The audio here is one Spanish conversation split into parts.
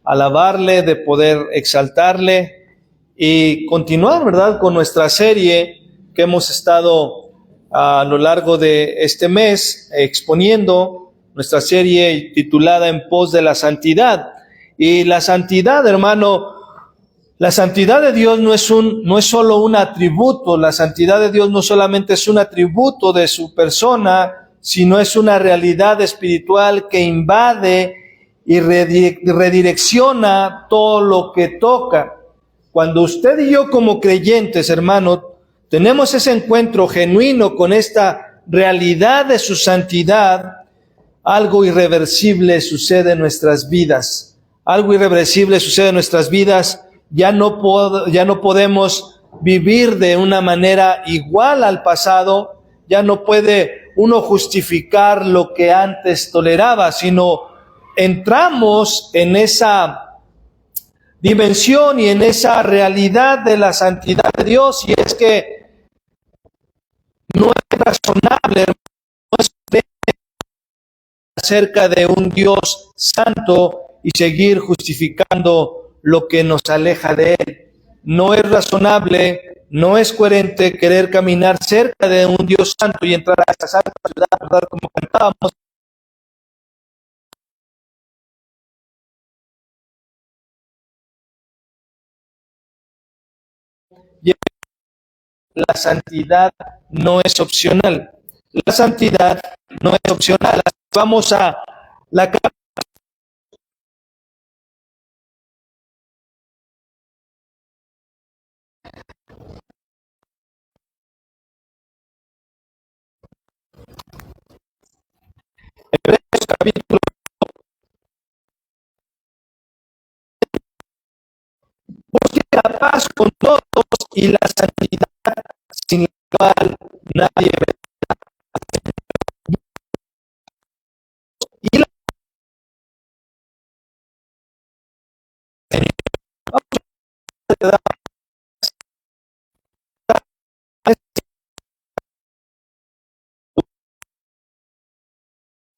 alabarle, de poder exaltarle y continuar, ¿verdad?, con nuestra serie que hemos estado a lo largo de este mes exponiendo, nuestra serie titulada En pos de la santidad. Y la santidad, hermano, la santidad de Dios no es solo un atributo, la santidad de Dios no solamente es un atributo de su persona, sino es una realidad espiritual que invade y redirecciona todo lo que toca. Cuando usted y yo como creyentes, hermano, tenemos ese encuentro genuino con esta realidad de su santidad, algo irreversible sucede en nuestras vidas. Algo irreversible sucede en nuestras vidas. Ya no podemos vivir de una manera igual al pasado. Ya no puede uno justificar lo que antes toleraba, sino entramos en esa dimensión y en esa realidad de la santidad de Dios. Y es que no es razonable, no es acerca de un Dios santo y seguir justificando lo que nos aleja de Él. No es razonable, no es coherente querer caminar cerca de un Dios santo y entrar a esta santa ciudad, ¿verdad?, como cantábamos. La santidad no es opcional. La santidad no es opcional. Vamos a la carta de Hebreos capítulo. Busque la paz con todos y la santidad, sin la cual nadie ve. Y la santidad,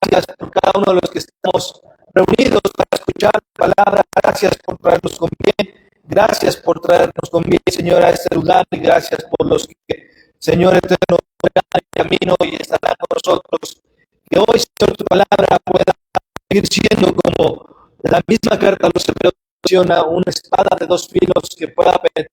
gracias por cada uno de los que estamos reunidos para escuchar la palabra. Gracias por traernos con bien. Gracias por traernos con bien, Señor, a este lugar. Y gracias por los que, Señor eterno, verán el camino y estarán con nosotros. Que hoy, Señor, tu palabra pueda seguir siendo como la misma carta a los Hebreos menciona, una espada de dos filos que pueda penetrar.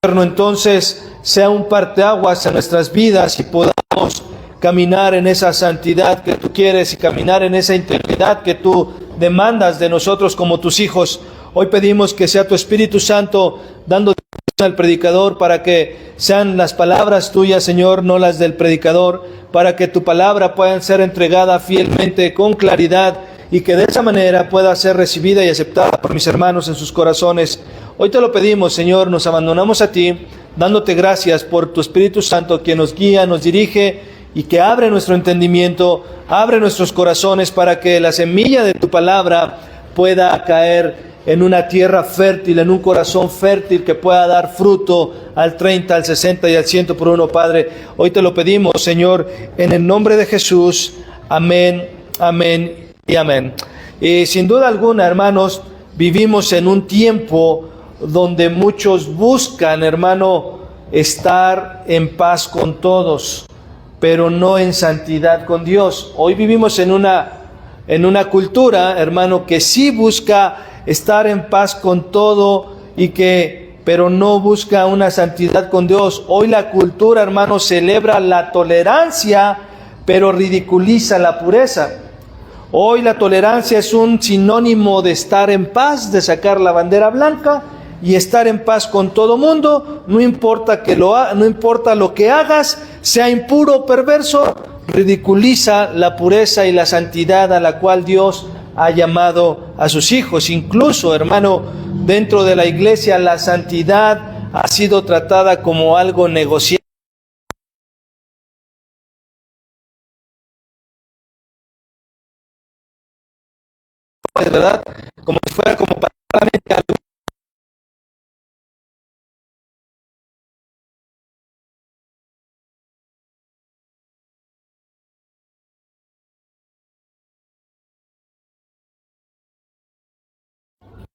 Entonces sea un parteaguas en nuestras vidas y podamos caminar en esa santidad que tú quieres y caminar en esa integridad que tú demandas de nosotros como tus hijos. Hoy pedimos que sea tu Espíritu Santo dando al predicador para que sean las palabras tuyas, Señor, no las del predicador, para que tu palabra pueda ser entregada fielmente, con claridad, y que de esa manera pueda ser recibida y aceptada por mis hermanos en sus corazones. Hoy te lo pedimos, Señor, nos abandonamos a ti, dándote gracias por tu Espíritu Santo que nos guía, nos dirige y que abre nuestro entendimiento, abre nuestros corazones para que la semilla de tu palabra pueda caer en una tierra fértil, en un corazón fértil que pueda dar fruto al 30, al 60 y al 100 por uno, Padre. Hoy te lo pedimos, Señor, en el nombre de Jesús. Amén, amén y amén. Y sin duda alguna, hermanos, vivimos en un tiempo donde muchos buscan, hermano, estar en paz con todos, pero no en santidad con Dios. Hoy vivimos en una cultura, hermano, que sí busca estar en paz con todo pero no busca una santidad con Dios. Hoy la cultura, hermano, celebra la tolerancia, pero ridiculiza la pureza. Hoy la tolerancia es un sinónimo de estar en paz, de sacar la bandera blanca y estar en paz con todo mundo. No importa no importa lo que hagas, sea impuro o perverso, ridiculiza la pureza y la santidad a la cual Dios ha llamado a sus hijos. Incluso, hermano, dentro de la iglesia la santidad ha sido tratada como algo negociable, ¿verdad? Como si fuera como para algo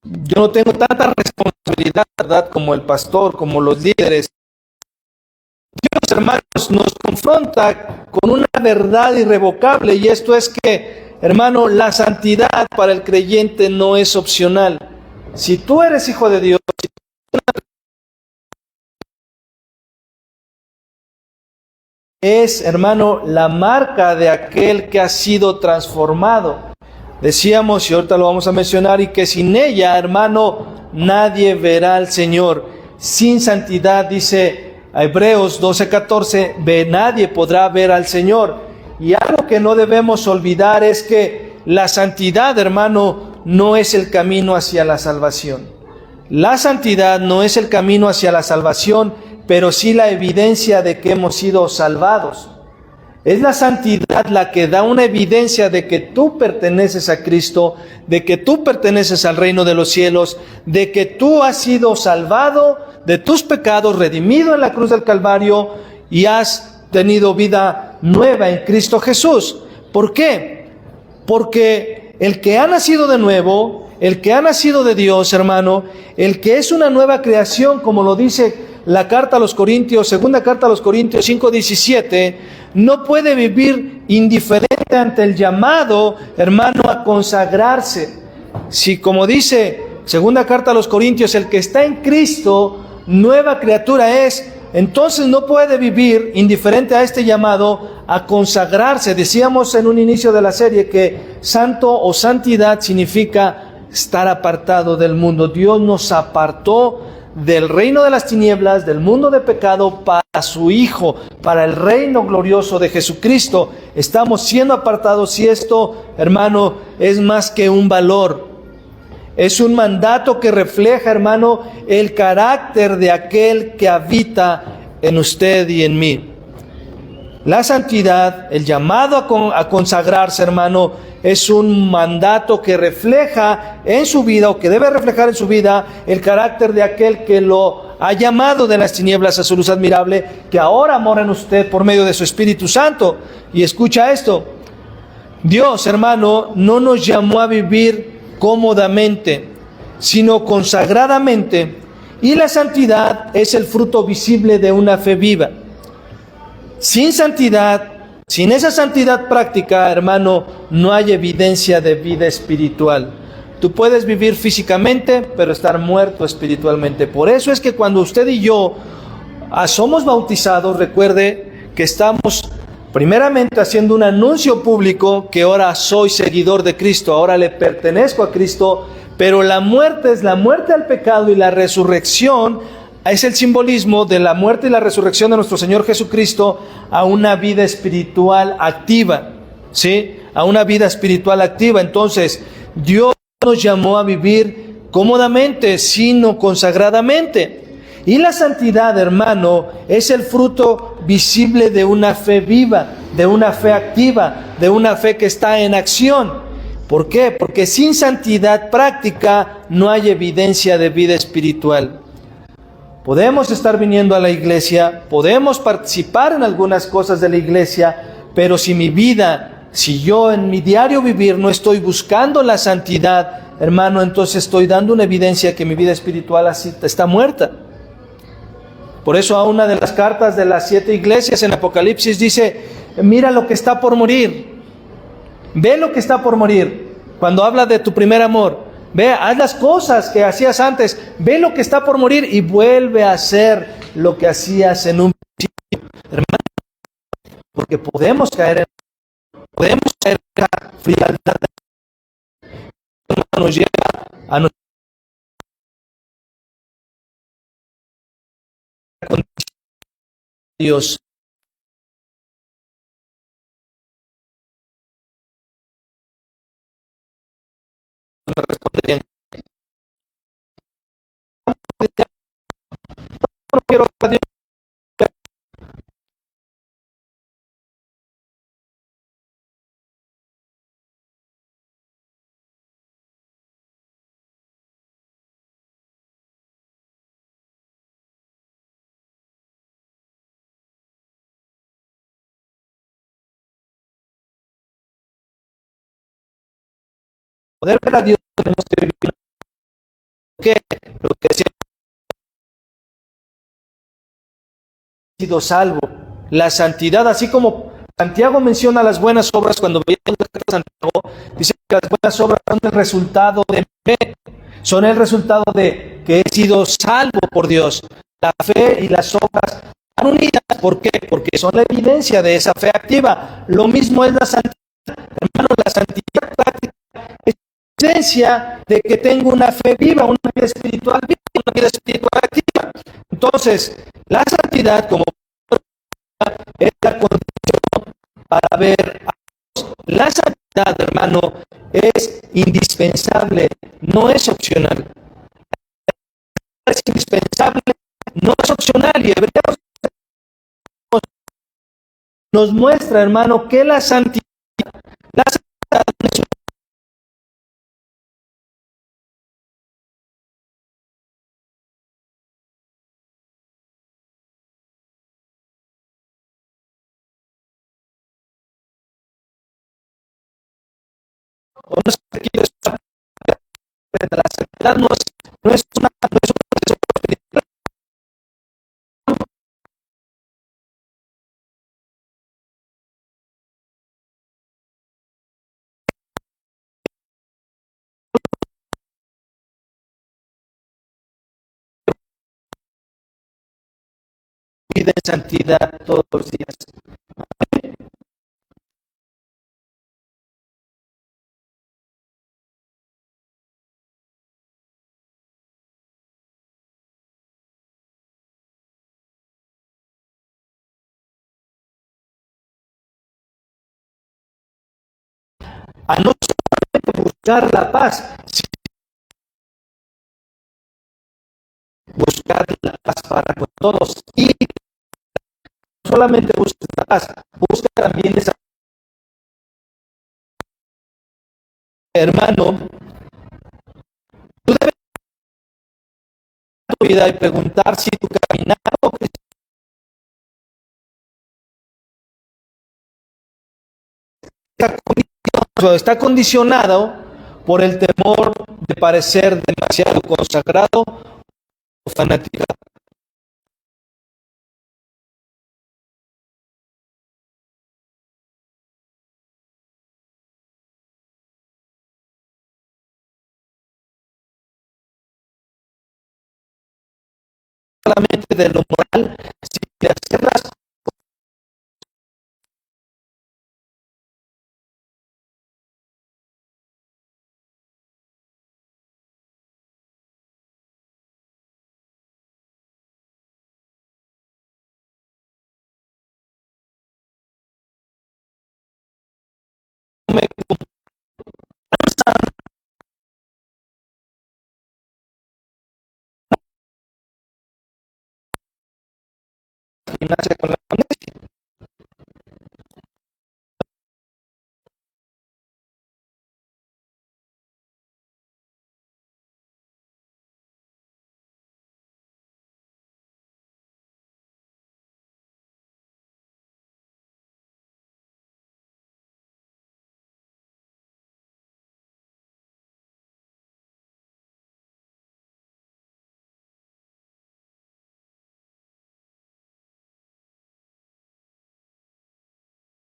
Yo no tengo tanta responsabilidad, ¿verdad?, como el pastor, como los líderes. Dios, hermanos, nos confronta con una verdad irrevocable, y esto es que, hermano, la santidad para el creyente no es opcional. Si tú eres hijo de Dios, es, hermano, la marca de aquel que ha sido transformado. Decíamos, y ahorita lo vamos a mencionar, y que sin ella, hermano, nadie verá al Señor. Sin santidad, dice Hebreos 12:14, nadie podrá ver al Señor. Y algo que no debemos olvidar es que la santidad, hermano, no es el camino hacia la salvación. La santidad no es el camino hacia la salvación, pero sí la evidencia de que hemos sido salvados. Es la santidad la que da una evidencia de que tú perteneces a Cristo, de que tú perteneces al reino de los cielos, de que tú has sido salvado de tus pecados, redimido en la cruz del Calvario, y has tenido vida nueva en Cristo Jesús. ¿Por qué? Porque el que ha nacido de nuevo, el que ha nacido de Dios, hermano, el que es una nueva creación, como lo dice la carta a los Corintios, segunda carta a los Corintios 5:17, no puede vivir indiferente ante el llamado, hermano, a consagrarse. Si, como dice segunda carta a los Corintios, el que está en Cristo, nueva criatura es, entonces no puede vivir indiferente a este llamado a consagrarse. Decíamos en un inicio de la serie que santo o santidad significa estar apartado del mundo. Dios nos apartó del reino de las tinieblas, del mundo de pecado, para su Hijo, para el reino glorioso de Jesucristo. Estamos siendo apartados, y esto, hermano, es más que un valor. Es un mandato que refleja, hermano, el carácter de aquel que habita en usted y en mí. La santidad, el llamado a consagrarse, hermano, es un mandato que refleja en su vida, o que debe reflejar en su vida, el carácter de aquel que lo ha llamado de las tinieblas a su luz admirable, que ahora mora en usted por medio de su Espíritu Santo. Y escucha esto: Dios, hermano, no nos llamó a vivir cómodamente, sino consagradamente, y la santidad es el fruto visible de una fe viva. Sin santidad, sin esa santidad práctica, hermano, no hay evidencia de vida espiritual. Tú puedes vivir físicamente, pero estar muerto espiritualmente. Por eso es que cuando usted y yo somos bautizados, recuerde que estamos primeramente haciendo un anuncio público que ahora soy seguidor de Cristo, ahora le pertenezco a Cristo, pero la muerte es la muerte al pecado, y la resurrección es el simbolismo de la muerte y la resurrección de nuestro Señor Jesucristo a una vida espiritual activa, ¿sí? A una vida espiritual activa. Entonces, Dios nos llamó a vivir cómodamente, sino consagradamente. Y la santidad, hermano, es el fruto visible de una fe viva, de una fe activa, de una fe que está en acción. ¿Por qué? Porque sin santidad práctica no hay evidencia de vida espiritual. Podemos estar viniendo a la iglesia, podemos participar en algunas cosas de la iglesia, pero si mi vida, si yo en mi diario vivir no estoy buscando la santidad, hermano, entonces estoy dando una evidencia que mi vida espiritual así está muerta. Por eso a una de las cartas de las 7 iglesias en Apocalipsis dice: mira lo que está por morir, ve lo que está por morir. Cuando habla de tu primer amor, ve, haz las cosas que hacías antes, ve lo que está por morir y vuelve a hacer lo que hacías en un principio, hermano, porque podemos caer en la frialdad, nos lleva a nuestra condición de Dios. Me responderían: no quiero a Dios. Poder ver a Dios tenemos que vivir ¿Qué? Lo que decía, sido salvo. La santidad, así como Santiago menciona las buenas obras cuando veía la carta de Santiago, dice que las buenas obras son el resultado de fe, son el resultado de que he sido salvo por Dios. La fe y las obras están unidas. ¿Por qué? Porque son la evidencia de esa fe activa. Lo mismo es la santidad. Hermano, la santidad práctica es la evidencia de que tengo una fe viva, una vida espiritual viva, una vida espiritual activa. Entonces, la santidad como es la condición para ver a Dios. La santidad, hermano, es indispensable, no es opcional. Es indispensable, no es opcional. Y Hebreos nos muestra, hermano, que la santidad es un... o no sé qué quiero estar, la santidad no es una vida en santidad todos los días. A no solamente buscar la paz, sino buscar la paz para con todos. Y no solamente busca la paz, busca también esa... Hermano, tú debes ver tu vida y preguntar si tu caminar está condicionado por el temor de parecer demasiado consagrado o fanático. Solamente de lo moral, sino de hacer las cosas. Gimnasia con la amnesia.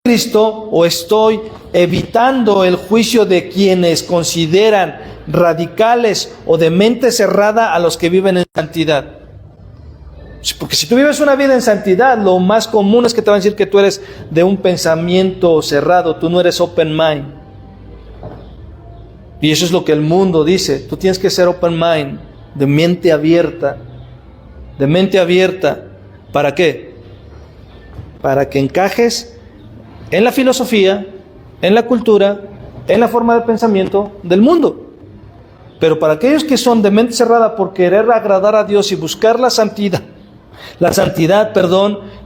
Cristo o estoy evitando el juicio de quienes consideran radicales o de mente cerrada a los que viven en santidad. Porque si tú vives una vida en santidad, lo más común es que te van a decir que tú eres de un pensamiento cerrado, tú no eres open mind. Y eso es lo que el mundo dice, tú tienes que ser open mind, de mente abierta. De mente abierta. ¿Para qué? Para que encajes en la filosofía, en la cultura, en la forma de pensamiento del mundo. Pero para aquellos que son de mente cerrada por querer agradar a Dios y buscar la santidad,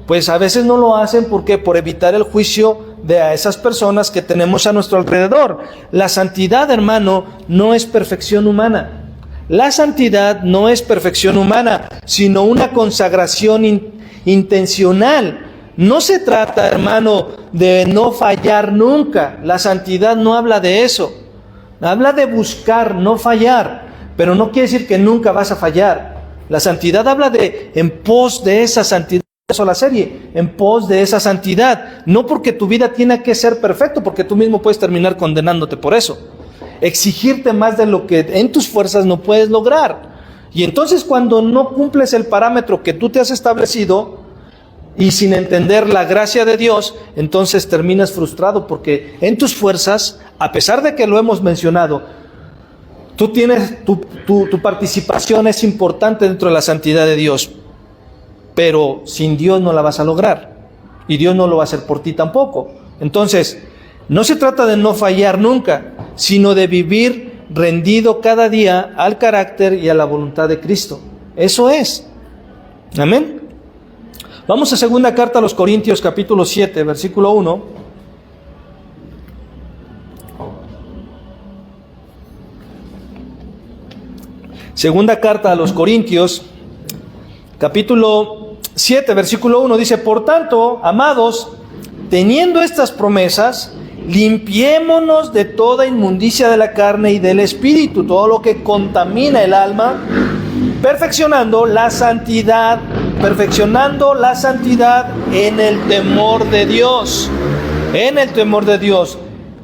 pues a veces no lo hacen porque por evitar el juicio de a esas personas que tenemos a nuestro alrededor. La santidad, hermano, no es perfección humana. La santidad no es perfección humana, sino una consagración intencional. No se trata, hermano, de no fallar nunca. La santidad no habla de eso. Habla de buscar, no fallar. pero no quiere decir que nunca vas a fallar. La santidad habla de en pos de esa santidad. Eso la serie, en pos de esa santidad. No porque tu vida tiene que ser perfecto, porque tú mismo puedes terminar condenándote por eso. Exigirte más de lo que en tus fuerzas no puedes lograr. Y entonces cuando no cumples el parámetro que tú te has establecido y sin entender la gracia de Dios, entonces terminas frustrado porque en tus fuerzas, a pesar de que lo hemos mencionado, tú tienes tu participación es importante dentro de la santidad de Dios, pero sin Dios no la vas a lograr y Dios no lo va a hacer por ti tampoco. Entonces, no se trata de no fallar nunca, sino de vivir rendido cada día al carácter y a la voluntad de Cristo. Eso es. Amén. Vamos a segunda carta a los Corintios, capítulo 7, versículo 1. Segunda carta a los Corintios, capítulo 7, versículo 1, dice: por tanto, amados, teniendo estas promesas, limpiémonos de toda inmundicia de la carne y del espíritu, todo lo que contamina el alma, perfeccionando la santidad en el temor de Dios. En el temor de Dios.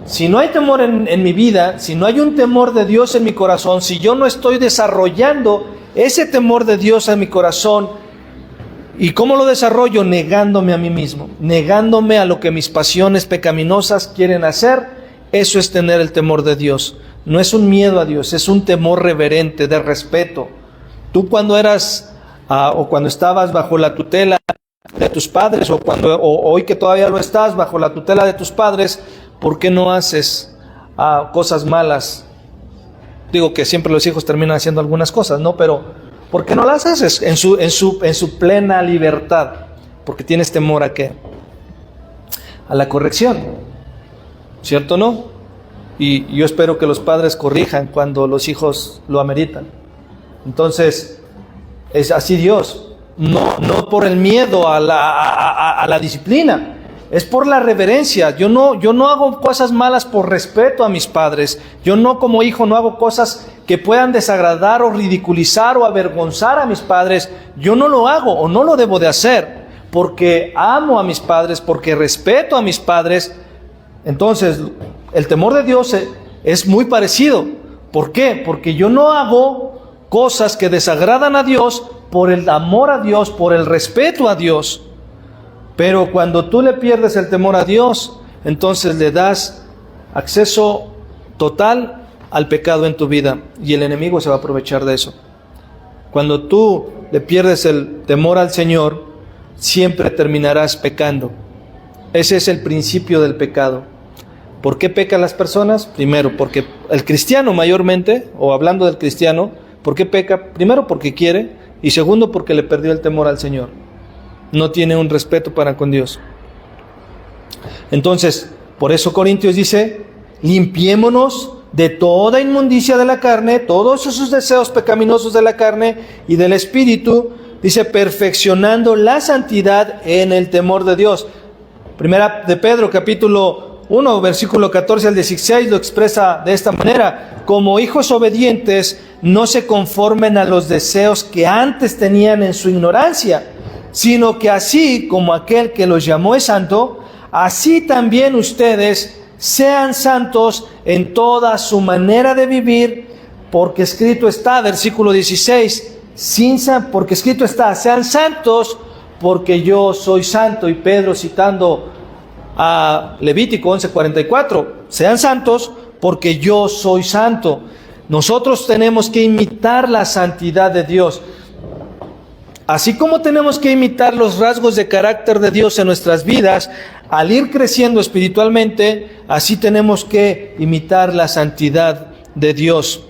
Si no hay temor en mi vida, si no hay un temor de Dios en mi corazón, si yo no estoy desarrollando ese temor de Dios en mi corazón, ¿y cómo lo desarrollo? Negándome a mí mismo, negándome a lo que mis pasiones pecaminosas quieren hacer. Eso es tener el temor de Dios. No es un miedo a Dios, es un temor reverente, de respeto. Tú cuando eras o cuando estabas bajo la tutela de tus padres, o hoy que todavía lo estás bajo la tutela de tus padres, ¿por qué no haces cosas malas? Digo que siempre los hijos terminan haciendo algunas cosas, ¿no? Pero ¿por qué no las haces en su plena libertad? Porque tienes temor ¿a qué? A la corrección, ¿cierto o no? Y yo espero que los padres corrijan cuando los hijos lo ameritan. Entonces, es así Dios. No por el miedo a la disciplina, es por la reverencia. Yo no hago cosas malas por respeto a mis padres. Yo no, como hijo, no hago cosas que puedan desagradar o ridiculizar o avergonzar a mis padres. Yo no lo hago o no lo debo de hacer porque amo a mis padres, porque respeto a mis padres. Entonces, el temor de Dios es muy parecido. ¿Por qué? Porque yo no hago cosas que desagradan a Dios por el amor a Dios, por el respeto a Dios. Pero cuando tú le pierdes el temor a Dios, entonces le das acceso total al pecado en tu vida y el enemigo se va a aprovechar de eso. Cuando tú le pierdes el temor al Señor, siempre terminarás pecando. Ese es el principio del pecado. ¿Por qué pecan las personas? Primero, porque el cristiano mayormente, o hablando del cristiano, ¿por qué peca? Primero, porque quiere, y segundo, porque le perdió el temor al Señor. No tiene un respeto para con Dios. Entonces, por eso Corintios dice: limpiémonos de toda inmundicia de la carne, todos esos deseos pecaminosos de la carne y del espíritu, dice, perfeccionando la santidad en el temor de Dios. Primera de Pedro, capítulo 1, versículo 14 al 16, lo expresa de esta manera: como hijos obedientes, no se conformen a los deseos que antes tenían en su ignorancia, sino que así como aquel que los llamó es santo, así también ustedes sean santos en toda su manera de vivir, porque escrito está, versículo 16, porque escrito está, sean santos porque yo soy santo. Y Pedro, citando a Levítico 11:44, sean santos porque yo soy santo. Nosotros tenemos que imitar la santidad de Dios. Así como tenemos que imitar los rasgos de carácter de Dios en nuestras vidas, al ir creciendo espiritualmente, así tenemos que imitar la santidad de Dios.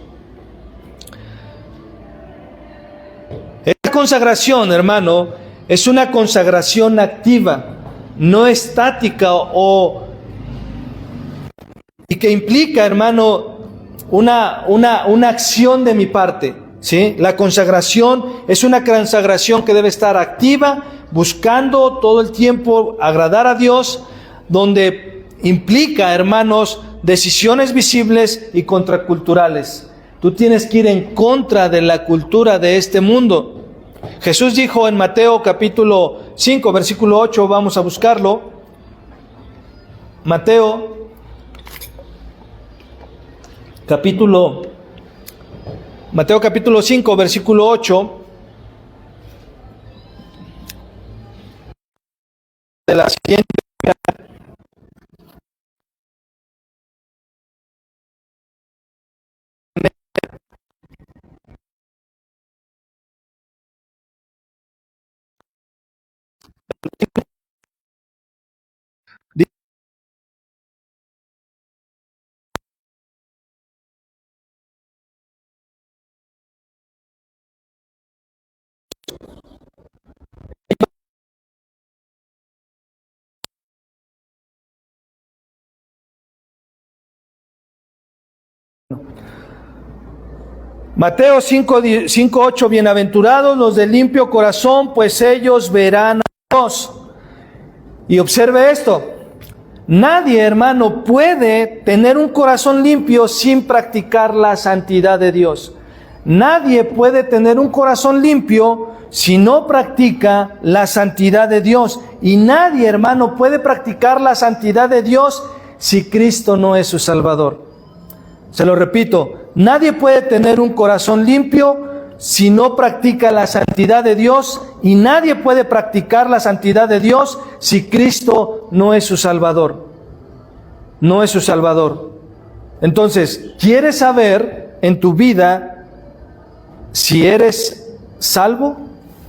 Esta consagración, hermano, es una consagración activa, no estática y que implica, hermano, una acción de mi parte. ¿Sí? La consagración es una consagración que debe estar activa, buscando todo el tiempo agradar a Dios, donde implica, hermanos, decisiones visibles y contraculturales. Tú tienes que ir en contra de la cultura de este mundo. Jesús dijo en Mateo capítulo 5, versículo 8, vamos a buscarlo. Mateo capítulo 5, versículo 8. De la siguiente Mateo 5:8, bienaventurados los de limpio corazón, pues ellos verán a Dios. Y observe esto, nadie, hermano, puede tener un corazón limpio sin practicar la santidad de Dios. Nadie puede tener un corazón limpio si no practica la santidad de Dios. Y nadie, hermano, puede practicar la santidad de Dios si Cristo no es su Salvador. Se lo repito, nadie puede tener un corazón limpio si no practica la santidad de Dios, y nadie puede practicar la santidad de Dios si Cristo no es su Salvador. No es su Salvador. Entonces, ¿quieres saber en tu vida si eres salvo?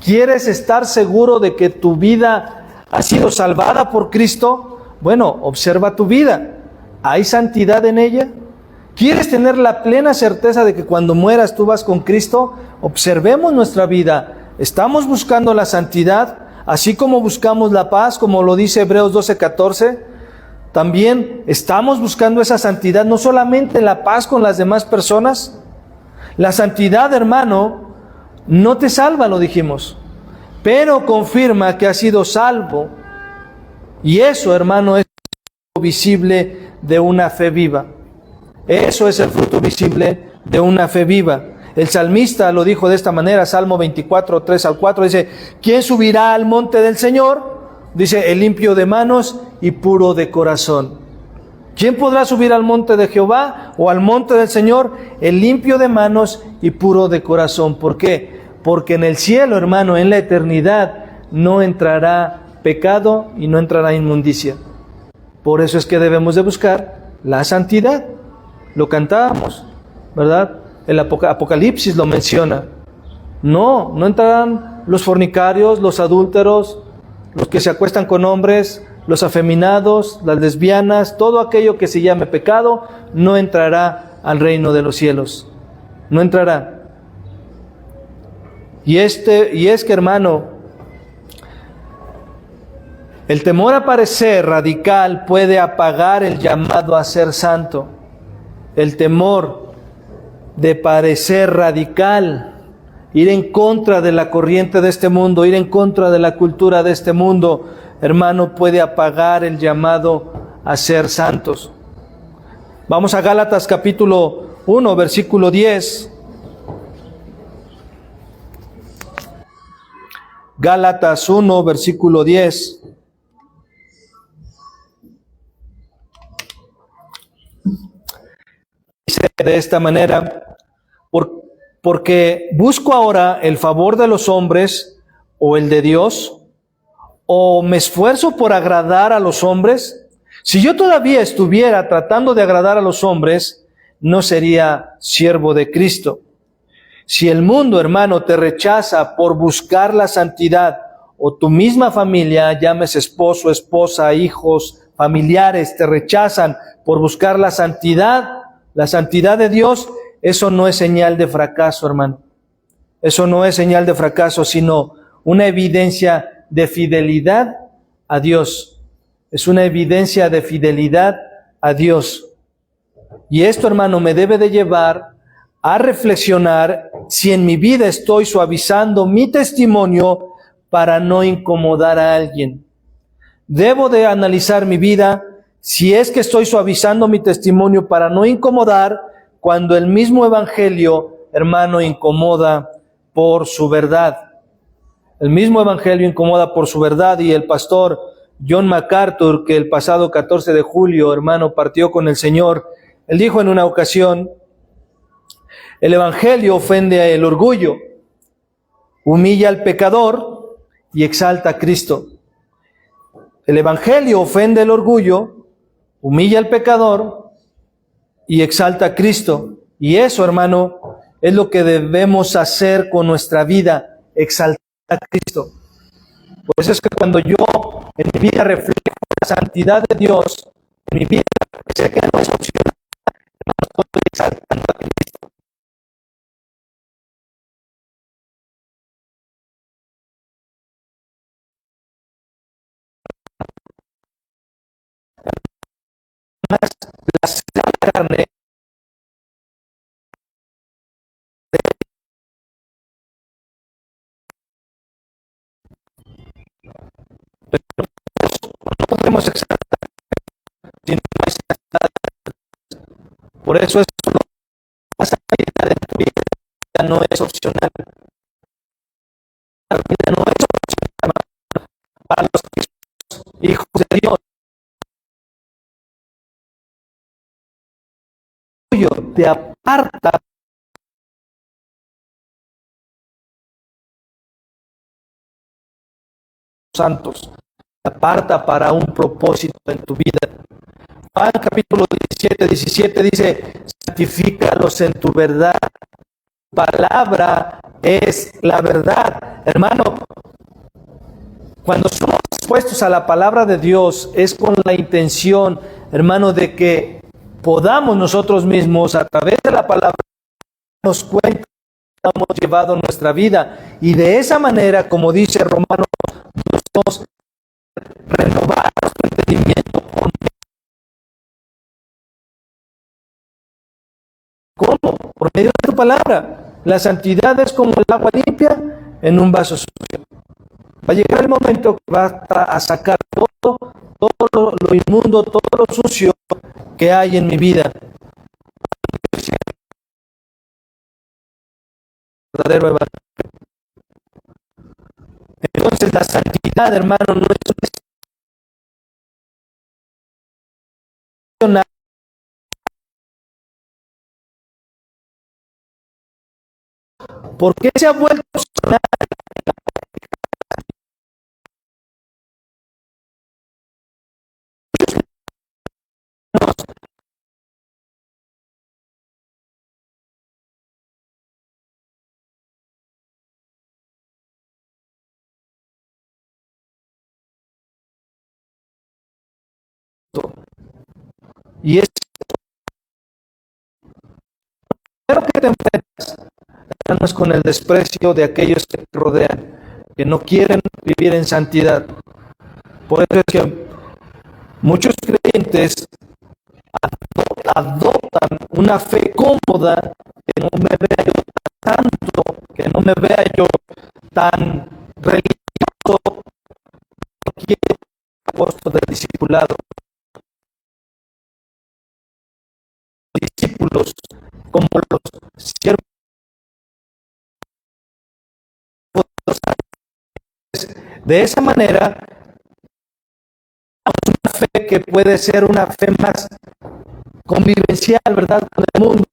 ¿Quieres estar seguro de que tu vida ha sido salvada por Cristo? Bueno, observa tu vida. ¿Hay santidad en ella? ¿Quieres tener la plena certeza de que cuando mueras tú vas con Cristo? Observemos nuestra vida. ¿Estamos buscando la santidad? Así como buscamos la paz, como lo dice Hebreos 12:14. También estamos buscando esa santidad, no solamente la paz con las demás personas. La santidad, hermano, no te salva, lo dijimos, pero confirma que has sido salvo. Y eso, hermano, es visible de una fe viva. Eso es el fruto visible de una fe viva. El salmista lo dijo de esta manera, Salmo 24, 3 al 4, dice, ¿quién subirá al monte del Señor? Dice, el limpio de manos y puro de corazón. ¿Quién podrá subir al monte de Jehová o al monte del Señor? El limpio de manos y puro de corazón. ¿Por qué? Porque en el cielo, hermano, en la eternidad, no entrará pecado y no entrará inmundicia. Por eso es que debemos de buscar la santidad. Lo cantábamos, ¿verdad? El Apocalipsis lo menciona. No entrarán los fornicarios, los adúlteros, los que se acuestan con hombres, los afeminados, las lesbianas, todo aquello que se llame pecado, no entrará al reino de los cielos. No entrará. Y es que, hermano, el temor a parecer radical puede apagar el llamado a ser santo. El temor de parecer radical, ir en contra de la corriente de este mundo, ir en contra de la cultura de este mundo, hermano, puede apagar el llamado a ser santos. Vamos a Gálatas capítulo 1, versículo 10. Gálatas 1, versículo 10. Dice de esta manera, porque busco ahora el favor de los hombres o el de Dios, o me esfuerzo por agradar a los hombres. Si yo todavía estuviera tratando de agradar a los hombres, no sería siervo de Cristo. Si el mundo, hermano, te rechaza por buscar la santidad, o tu misma familia, llames esposo, esposa, hijos, familiares, te rechazan por buscar la santidad de Dios, eso no es señal de fracaso, hermano. Eso no es señal de fracaso, sino una evidencia de fidelidad a Dios. Es una evidencia de fidelidad a Dios. Y esto, hermano, me debe de llevar a reflexionar si en mi vida estoy suavizando mi testimonio para no incomodar a alguien. Debo de analizar mi vida si es que estoy suavizando mi testimonio para no incomodar, cuando el mismo evangelio, hermano, incomoda por su verdad. El mismo evangelio incomoda por su verdad, y el pastor John MacArthur, que el pasado 14 de julio, hermano, partió con el Señor, él dijo en una ocasión: el evangelio ofende el orgullo, humilla al pecador y exalta a Cristo. El evangelio ofende el orgullo, humilla al pecador y exalta a Cristo. Y eso, hermano, es lo que debemos hacer con nuestra vida, exaltar a Cristo. Por eso es que cuando yo en mi vida reflejo la santidad de Dios, en mi vida, sé que no es opcional, estoy exaltando a Cristo. Más la carne, no podemos exaltar, sino más exaltar. Por eso es lo más allá de tu vida no es opcional. La vida no es opcional para los hijos de Dios. Te aparta santos, te aparta para un propósito en tu vida. Juan capítulo 17 dice: santifícalos en tu verdad, palabra es la verdad. Hermano, cuando somos expuestos a la palabra de Dios, es con la intención, hermano, de que podamos nosotros mismos, a través de la palabra, nos cuenta que hemos llevado nuestra vida, y de esa manera, como dice Romanos, nos renovar nuestro entendimiento. ¿Cómo? Por medio de tu palabra. La santidad es como el agua limpia en un vaso sucio. Va a llegar el momento que va a sacar todo lo inmundo, todo lo sucio que hay en mi vida. Verdadero evangelio. Entonces la santidad, hermano, no es una. ¿Por qué se ha vuelto opcional? Y es lo que te enfrentas, hermanos, con el desprecio de aquellos que te rodean, que no quieren vivir en santidad. Por eso es que muchos creyentes adoptan una fe cómoda, que no me vea yo tanto, que no me vea yo tan religioso, no quiero apóstol del discipulado, discípulos como los siervos. De esa manera, una fe que puede ser una fe más convivencial, ¿verdad?, con el mundo.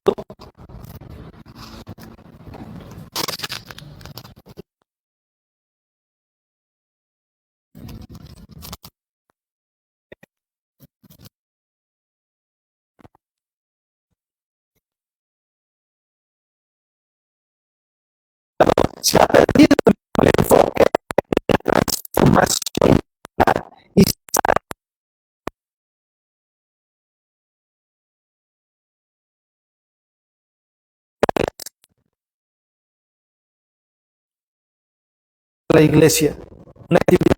Se ha perdido el enfoque de la transformación y la iglesia. Una actividad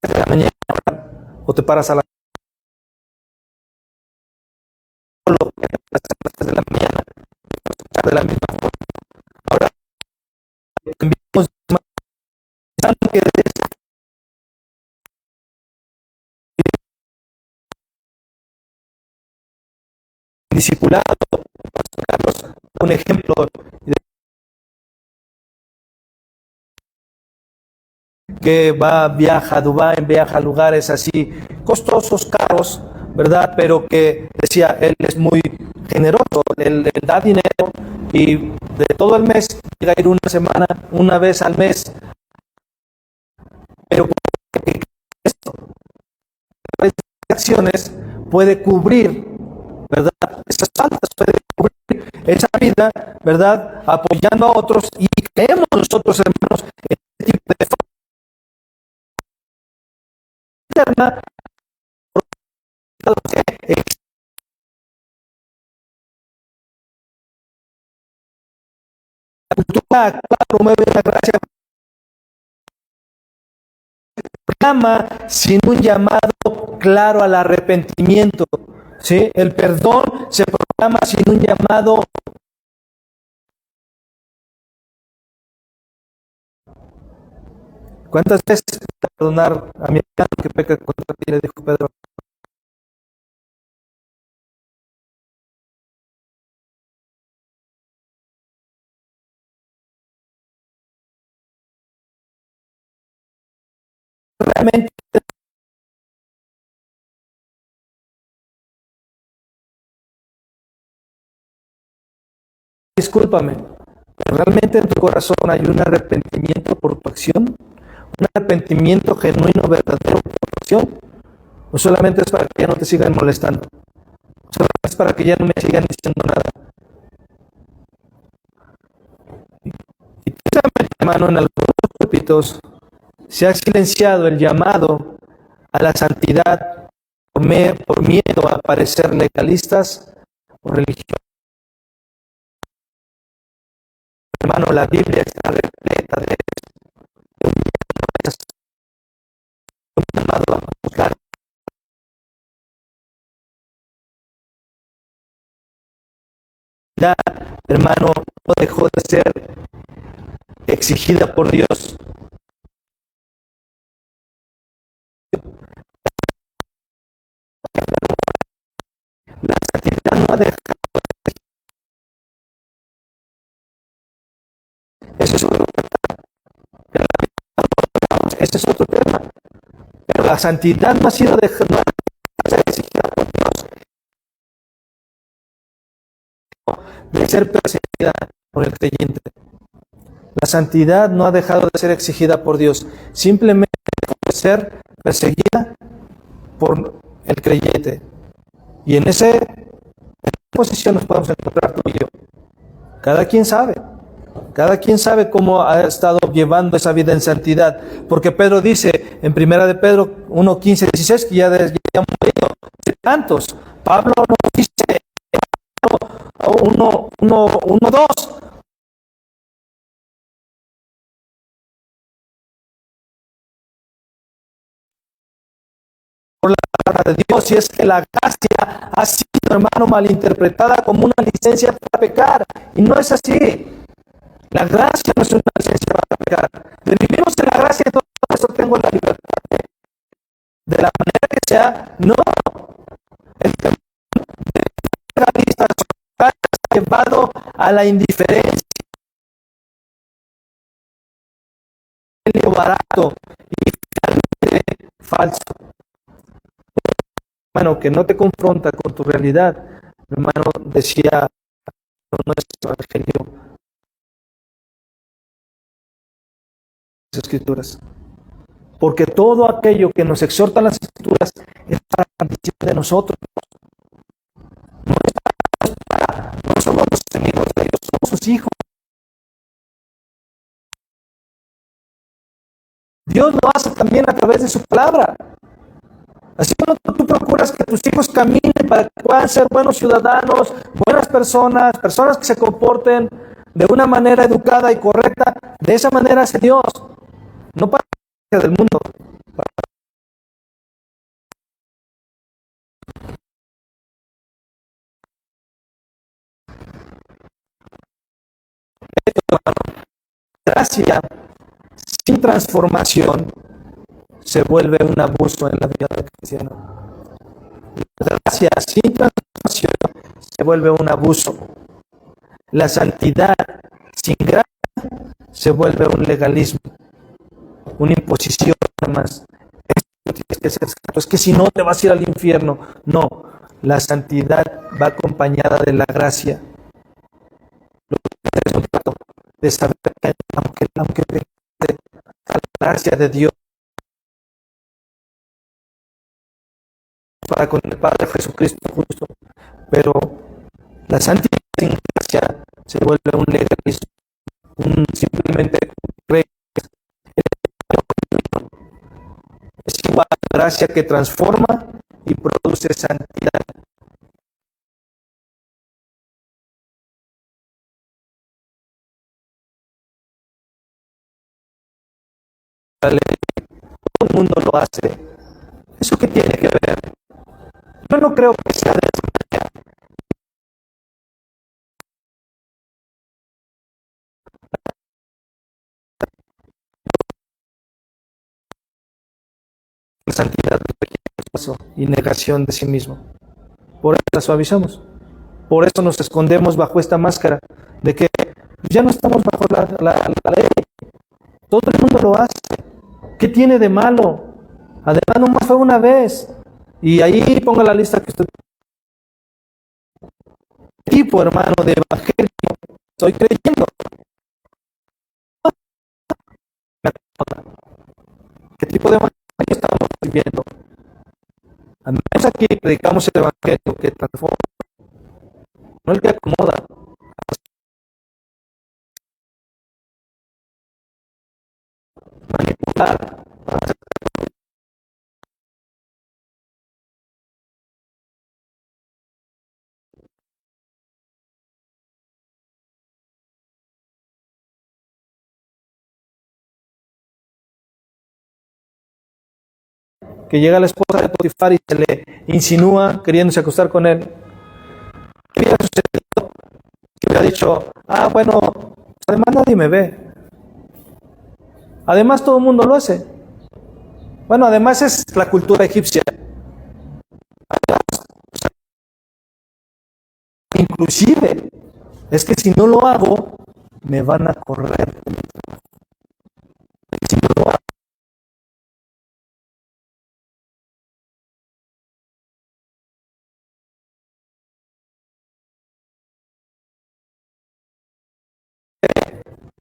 de la mañana, o te paras a las 3 de la mañana, de la misma forma. Ahora, enviamos que discipulado, Pastor Carlos, un ejemplo de que viaja a Dubái, viaja a lugares así costosos, caros, ¿verdad? Pero que decía, él es muy generoso, él da dinero y de todo el mes llega a ir una semana, una vez al mes, pero esto, a través de acciones puede cubrir, ¿verdad? Esas faltas, puede cubrir esa vida, ¿verdad? Apoyando a otros y creemos nosotros, hermanos, en este tipo de forma la cultura actual promueve una gracia proclama sin un llamado claro al arrepentimiento. ¿Sí? El perdón se proclama sin un llamado. ¿Cuántas veces perdonar a mi hermano que peca contra ti? Le dijo Pedro. Realmente, discúlpame, pero realmente en tu corazón hay un arrepentimiento por tu acción, un arrepentimiento genuino, verdadero por tu acción, o solamente es para que ya no te sigan molestando, solamente es para que ya no me sigan diciendo nada. Y precisamente, hermano, en algunos púlpitos se ha silenciado el llamado a la santidad por miedo a parecer legalistas o religiosos. Hermano, la Biblia está repleta de un llamado a buscar. La hermano, no dejó de ser exigida por Dios. La santidad no ha dejado. Ese es otro tema. Ese es otro tema. Pero la santidad no ha sido dejada de ser exigida por Dios, de ser perseguida por el creyente. La santidad no ha dejado de ser exigida por Dios, simplemente dejó de ser perseguida por el creyente. Y en esa posición nos podemos encontrar tú y yo. Cada quien sabe cómo ha estado llevando esa vida en santidad, porque Pedro dice en primera de Pedro 1, 15, 16 que ya hemos leído tantos. Pablo nos dice 1, 2. Por la palabra de Dios, y es que la gracia ha sido, hermano, malinterpretada como una licencia para pecar, y no es así. La gracia no es una licencia para pecar. Vivimos en la gracia y todo eso tengo la libertad de la manera que sea. No, el legalista ha llevado a la indiferencia, barato y finalmente falso. Hermano, que no te confronta con tu realidad. Hermano, decía nuestro evangelio, las escrituras. Porque todo aquello que nos exhortan las escrituras es para la bendición de nosotros. No somos los enemigos de Dios, somos sus hijos. Dios lo hace también a través de su palabra. Así como tú procuras que tus hijos caminen para que puedan ser buenos ciudadanos, buenas personas, personas que se comporten de una manera educada y correcta, de esa manera hace Dios, no para la del mundo. Gracia sin transformación se vuelve un abuso en la vida del cristiano. La gracia sin transformación se vuelve un abuso. La santidad sin gracia se vuelve un legalismo, una imposición nada más. Tienes que ser santo, es que si no te vas a ir al infierno. No, la santidad va acompañada de la gracia. De saber que aunque la gracia de Dios para con el Padre Jesucristo justo, pero la santidad sin gracia se vuelve un legalismo, simplemente cree que es igual a la gracia que transforma y produce santidad. La ley, todo el mundo lo hace. ¿Eso qué tiene que ver? Yo no creo que sea de esa manera. La santidad y negación de sí mismo. Por eso la suavizamos. Por eso nos escondemos bajo esta máscara de que ya no estamos bajo la ley. Todo el mundo lo hace. ¿Qué tiene de malo? Además, nomás fue una vez. Y ahí ponga la lista que usted. Tipo, hermano, de evangelio. Estoy creyendo. ¿Qué tipo de evangelio estamos viviendo? Al menos aquí predicamos el evangelio que transforma, no el que acomoda. Manipular. Que llega la esposa de Potifar y se le insinúa queriéndose acostar con él. ¿Qué hubiera sucedido? Que hubiera dicho, bueno, además nadie me ve. Además todo el mundo lo hace. Bueno, además es la cultura egipcia. Inclusive, es que si no lo hago, me van a correr. Si no lo hago,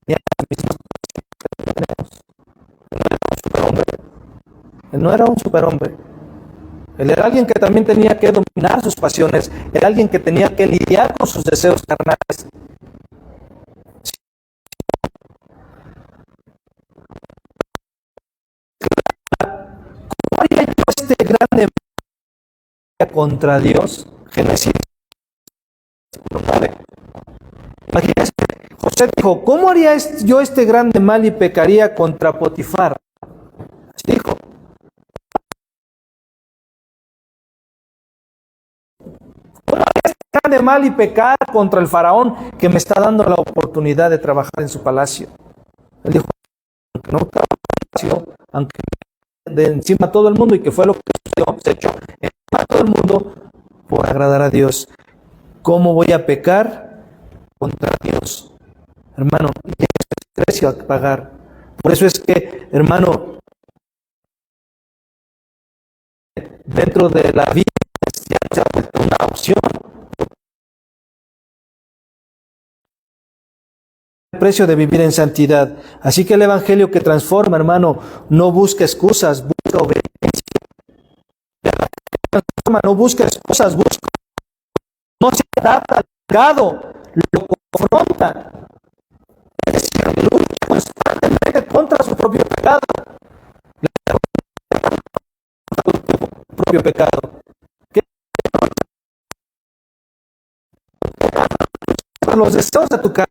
ya, él no era un superhombre. Él era alguien que también tenía que dominar sus pasiones. Era alguien que tenía que lidiar con sus deseos carnales. ¿Cómo haría yo este grande contra Dios? Génesis 9. Imagínense, José dijo, ¿cómo haría yo este grande mal y pecaría contra Potifar? Así dijo. ¿Cómo haría este grande mal y pecar contra el faraón que me está dando la oportunidad de trabajar en su palacio? Él dijo, aunque no trabajo en el palacio, aunque de encima a todo el mundo, y que fue lo que sucedió, se echó encima a todo el mundo por agradar a Dios. ¿Cómo voy a pecar contra Dios? Hermano, y es precio a pagar. Por eso es que, hermano, dentro de la vida cristiana se ha vuelto una opción. El precio de vivir en santidad. Así que el evangelio que transforma, hermano, no busca excusas, busca obediencia. No busca excusas, busca. No se adapta al pecado, lo confronta. Es decir, lucha constantemente contra su propio pecado. Su propio pecado. ¿Qué? Los deseos de tu carne,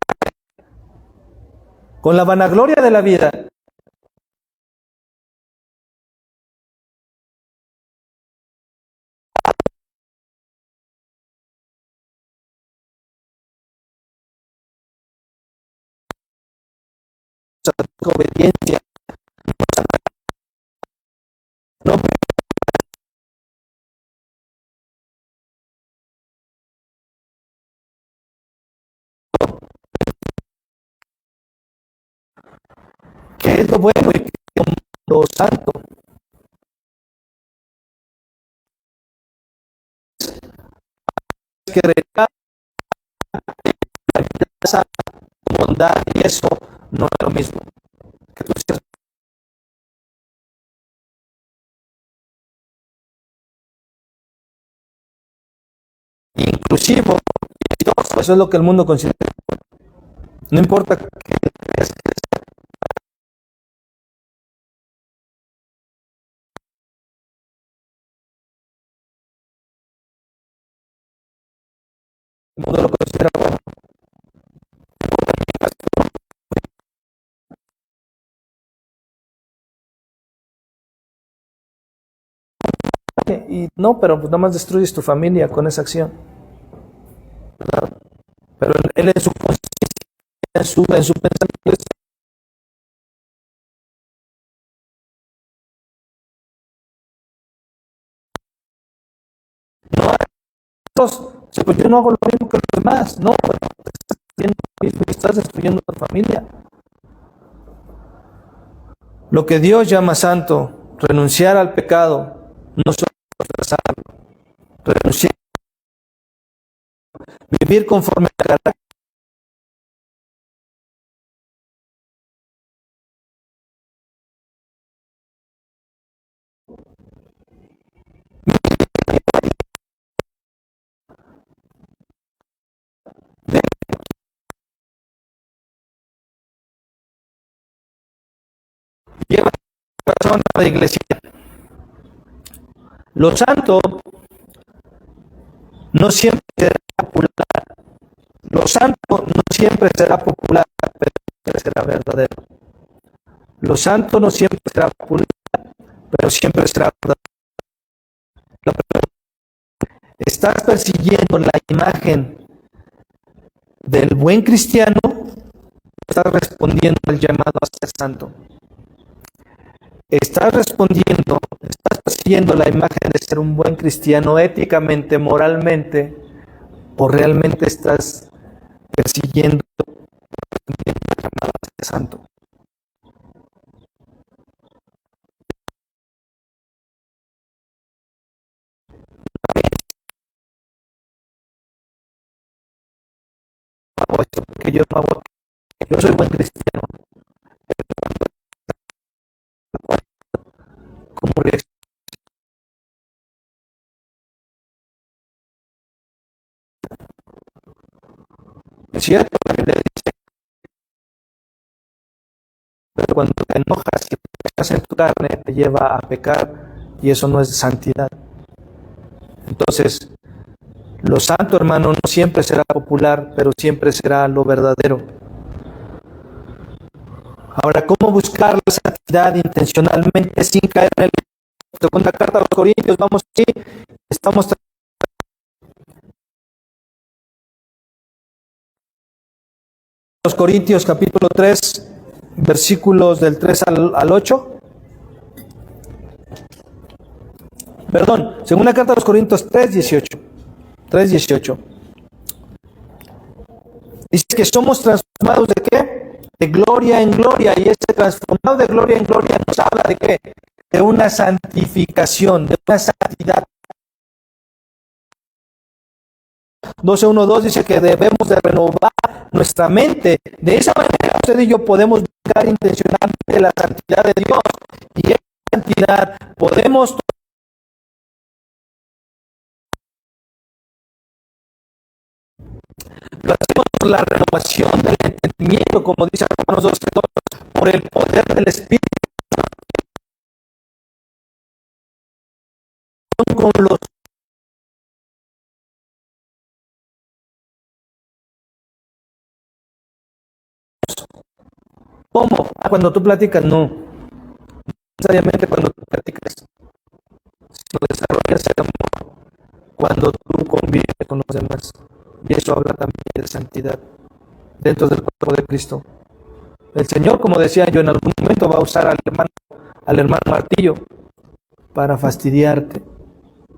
con la vanagloria de la vida. Obediencia. No ¿Qué es lo bueno y qué es lo santo? Que regala la vida santa, bondad, y eso no es lo mismo. Que tú seas inclusivo, eso es lo que el mundo considera. No importa que el mundo lo considera bueno. Y no, pero pues nada más destruyes tu familia con esa acción. Pero él en su conciencia, en su pensamiento, no, pues yo no hago lo mismo que los demás. No, pero estás haciendo lo mismo y estás destruyendo tu familia. Lo que Dios llama santo, renunciar al pecado, no solo rechazarlo, renunciar, vivir conforme al carácter. Lleva la persona a la iglesia. Lo santo no siempre será popular. Lo santo no siempre será popular, pero siempre será verdadero. Lo santo no siempre será popular, pero siempre será verdadero. ¿Estás persiguiendo la imagen del buen cristiano? ¿Estás respondiendo al llamado a ser santo? ¿Estás respondiendo, estás persiguiendo la imagen de ser un buen cristiano éticamente, moralmente, o realmente estás persiguiendo el llamado a ser santo? Porque yo no hago, yo soy buen cristiano. ¿Cómo le es cierto? La Biblia dice, pero cuando te enojas y pecas en tu carne, te lleva a pecar y eso no es santidad. Entonces, lo santo, hermano, no siempre será popular, pero siempre será lo verdadero. Ahora, ¿cómo buscar la santidad intencionalmente sin caer en el segunda carta a los Corintios? Vamos aquí, estamos los Corintios capítulo 3, versículos del 3 al 8. Perdón, segunda carta a los Corintios 3:18. 3:18. Dice que somos transformados de qué? De gloria en gloria. Y este transformado de gloria en gloria nos habla de qué? De una santificación, de una santidad. 12:1-2 dice que debemos de renovar nuestra mente. De esa manera usted y yo podemos buscar intencionalmente la santidad de Dios. Y esa santidad podemos lo hacemos por la renovación del entendimiento, como dice Romanos 12:2, por el poder del Espíritu, con los ¿cómo? Cuando tú platicas, no necesariamente cuando tú platicas, sino desarrollas el amor cuando tú convives con los demás. Y eso habla también de santidad dentro del cuerpo de Cristo. El Señor, como decía yo, en algún momento va a usar al hermano martillo para fastidiarte,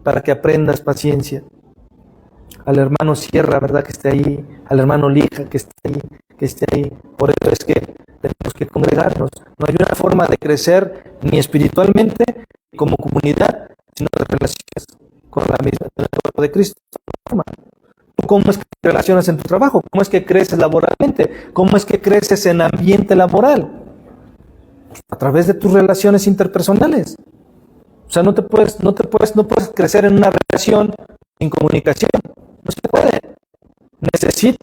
para que aprendas paciencia. Al hermano sierra, ¿verdad? Que esté ahí, al hermano lija, que esté ahí, que esté ahí. Por eso es que tenemos que congregarnos. No hay una forma de crecer ni espiritualmente ni como comunidad, sino de relaciones con la misma, con el cuerpo de Cristo. ¿Tú cómo es que te relacionas en tu trabajo? ¿Cómo es que creces laboralmente? ¿Cómo es que creces en ambiente laboral? A través de tus relaciones interpersonales. O sea, no puedes crecer en una relación sin comunicación. No se puede. Necesitas.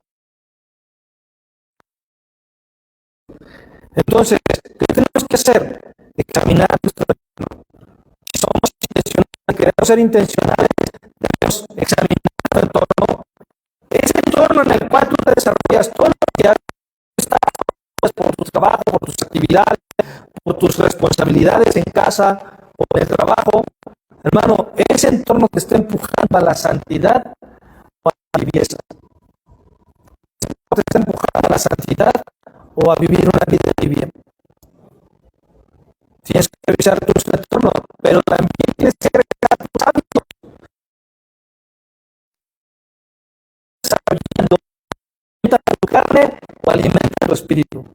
Entonces, ¿qué tenemos que hacer? Examinar nuestro entorno. Si somos intencionales, queremos ser intencionales, debemos examinar nuestro entorno. Ese entorno en el cual tú te desarrollas todos los días, estás por tu trabajo, por tus actividades, por tus responsabilidades en casa o en el trabajo. Hermano, ese entorno te está empujando a la santidad o a la tibieza. Te está empujando a la santidad o a vivir una vida tibia. Tienes que revisar tu entorno, pero también tienes que revisar tus hábitos. ¿Alimenta tu carne o alimenta tu espíritu?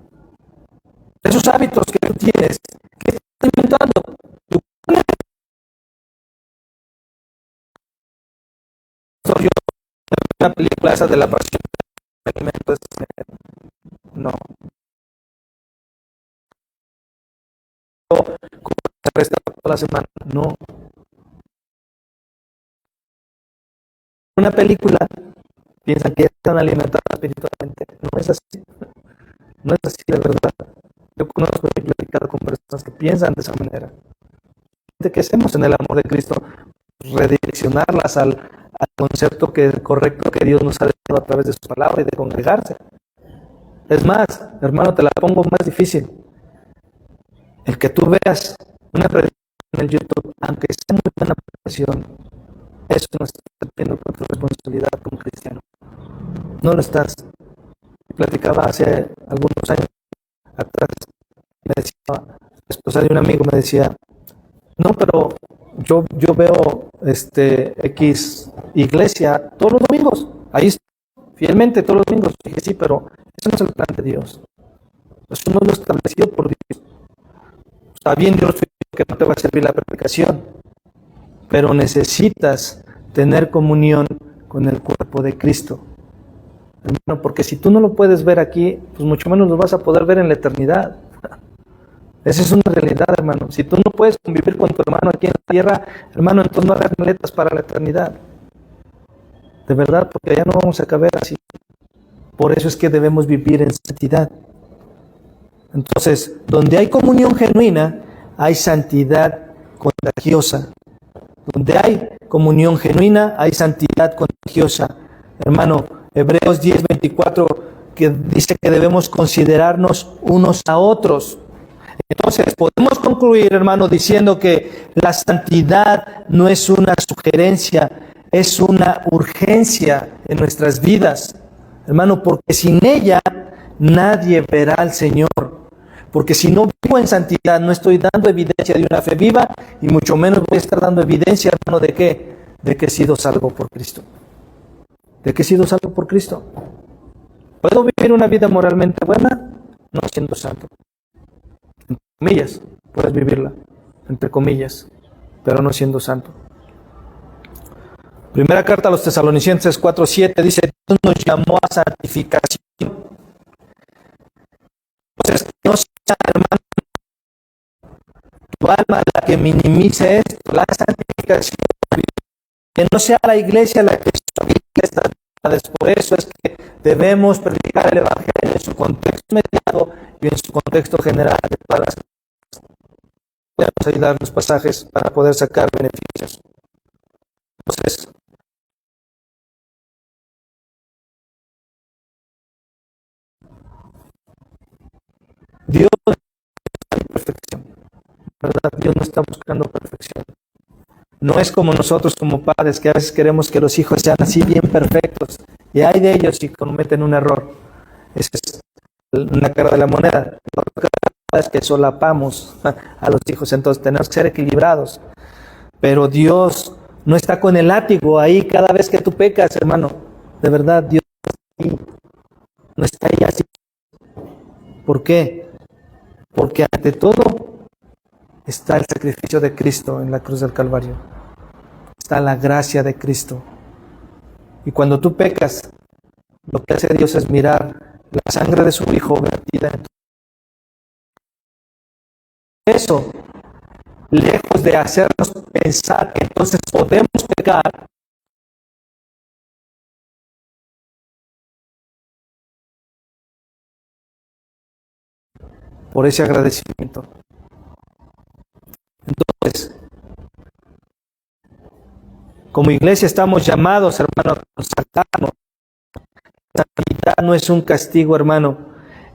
Esos hábitos que tú tienes, ¿qué estás alimentando? Tu carne. Yo una película esa de la pasión de alimentos, no. Como resta toda la semana, no. Una película piensan que están alimentadas espiritualmente. No es así. No es así, de verdad. Yo conozco y he platicado con personas que piensan de esa manera. ¿Qué hacemos en el amor de Cristo? Redireccionarlas al concepto correcto que Dios nos ha dado a través de su palabra y de congregarse. Es más, hermano, te la pongo más difícil. El que tú veas una predicación en el YouTube, aunque sea muy buena predicación, eso no está cumpliendo con tu responsabilidad como cristiano. No lo estás. Platicaba hace algunos años atrás, me decía, la esposa de un amigo me decía, no, pero yo veo X iglesia todos los domingos, ahí está, fielmente todos los domingos. Dije, sí, pero eso no es el plan de Dios. Eso no es lo establecido por Dios. Está bien, Dios, que no te va a servir la predicación, pero necesitas tener comunión con el cuerpo de Cristo. Hermano, porque si tú no lo puedes ver aquí, pues mucho menos lo vas a poder ver en la eternidad. Esa es una realidad, hermano. Si tú no puedes convivir con tu hermano aquí en la tierra, hermano, entonces no hagas maletas para la eternidad. De verdad, porque allá no vamos a caber así. Por eso es que debemos vivir en santidad. Entonces, donde hay comunión genuina, hay santidad contagiosa. Donde hay comunión genuina, hay santidad contagiosa. Hermano, Hebreos 10:24, que dice que debemos considerarnos unos a otros. Entonces, podemos concluir, hermano, diciendo que la santidad no es una sugerencia, es una urgencia en nuestras vidas. Hermano, porque sin ella nadie verá al Señor. Porque si no vivo en santidad, no estoy dando evidencia de una fe viva, y mucho menos voy a estar dando evidencia, hermano, ¿de qué? De que he sido salvo por Cristo. ¿De que he sido salvo por Cristo? ¿Puedo vivir una vida moralmente buena? No siendo santo. Entre comillas, puedes vivirla, entre comillas, pero no siendo santo. Primera carta a los Tesalonicenses 4:7 dice, Dios nos llamó a santificación. Entonces, que no sea, hermano, tu alma la que minimice esto, la santificación. Que no sea la iglesia la que está. Por eso es que debemos predicar el evangelio en su contexto inmediato y en su contexto general de todas las cosas. Podemos ayudar los pasajes para poder sacar beneficios. Entonces, Dios no está buscando perfección, ¿verdad? Dios no está buscando perfección. No es como nosotros como padres, que a veces queremos que los hijos sean así bien perfectos, y hay de ellos si cometen un error. Esa es una cara de la moneda. La otra cara es que solapamos a los hijos, entonces tenemos que ser equilibrados. Pero Dios no está con el látigo ahí cada vez que tú pecas, hermano. De verdad, Dios no está ahí así. ¿Por qué? Porque ante todo está el sacrificio de Cristo en la cruz del Calvario. Está la gracia de Cristo. Y cuando tú pecas, lo que hace Dios es mirar la sangre de su Hijo vertida en tu. Eso, lejos de hacernos pensar que entonces podemos pecar, por ese agradecimiento. Entonces, como iglesia estamos llamados, hermano, a consagrarnos. La santidad no es un castigo, hermano,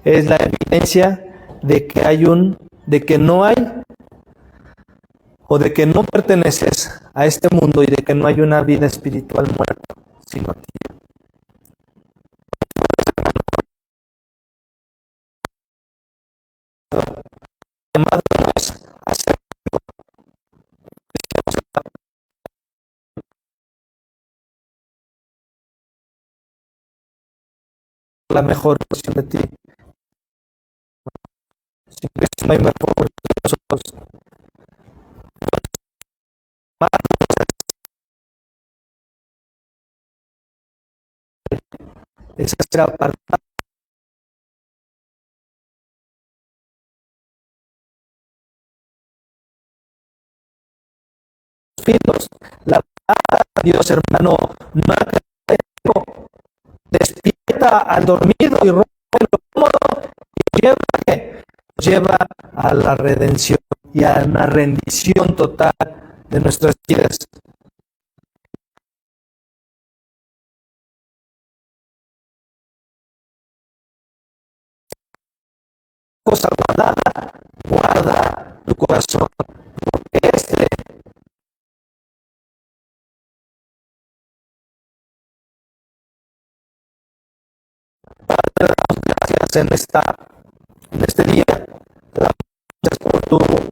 es la evidencia de que de que no hay, o de que no perteneces a este mundo y de que no hay una vida espiritual muerta, sino activa. Llamado no es hacer la mejor versión de ti. Siempre no hay mejor versión de nosotros. Es hacer apartar los filos. La palabra de Dios, hermano, no ha despierta al dormido y rompe lo cómodo y lleva a la redención y a una rendición total de nuestras vidas. Cosa guardada, guarda tu corazón, porque Padre, damos gracias en este día. Gracias por tu